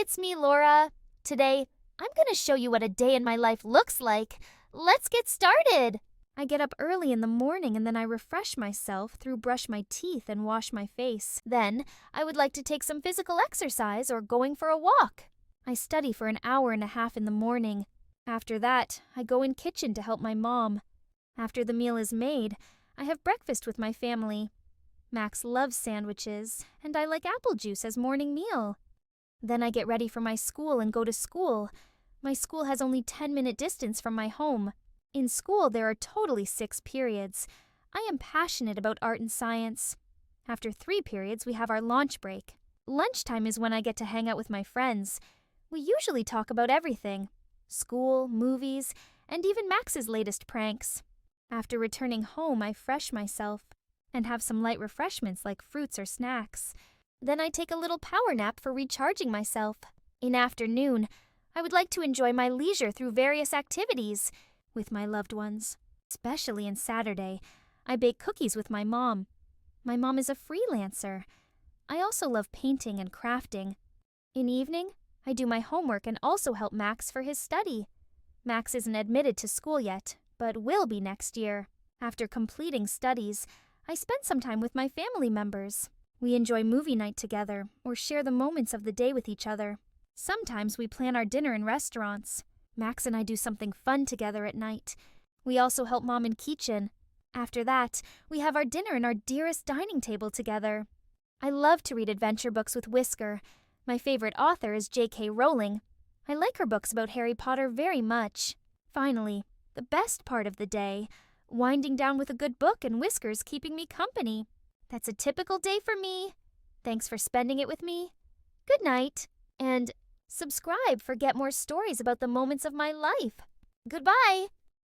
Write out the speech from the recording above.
it's me, Laura. Today, I'm going to show you what a day in my life looks like. Let's get started. I get up early in the morning and then I refresh myself through brush my teeth and wash my face. Then, I would like to take some physical exercise or going for a walk. I study for an hour and a half in the morning. After that, I go in kitchen to help my mom. After the meal is made, I have breakfast with my family. Max loves sandwiches, and I like apple juice as morning meal. Then I get ready for my school and go to school. My school has only 10-minute distance from my home. In school, there are totally 6 periods. I am passionate about art and science. After 3 periods, we have our lunch break. Lunchtime is when I get to hang out with my friends. We usually talk about everything: school, movies, and even Max's latest pranks. After returning home, I fresh myself and have some light refreshments like fruits or snacks. Then I take a little power nap for recharging myself. In afternoon, I would like to enjoy my leisure through various activities with my loved ones. Especially on Saturday, I bake cookies with my mom. My mom is a freelancer. I also love painting and crafting. In evening, I do my homework and also help Max for his study. Max isn't admitted to school yet, but will be next year. After completing studies, I spend some time with my family members. We enjoy movie night together or share the moments of the day with each other. Sometimes we plan our dinner in restaurants. Max and I do something fun together at night. We also help Mom in kitchen. After that, we have our dinner in our dearest dining table together. I love to read adventure books with Whisker. My favorite author is J.K. Rowling. I like her books about Harry Potter very much. Finally, the best part of the day: winding down with a good book and Whiskers keeping me company. That's a typical day for me. Thanks for spending it with me. Good night, and subscribe for get more stories about the moments of my life. Goodbye.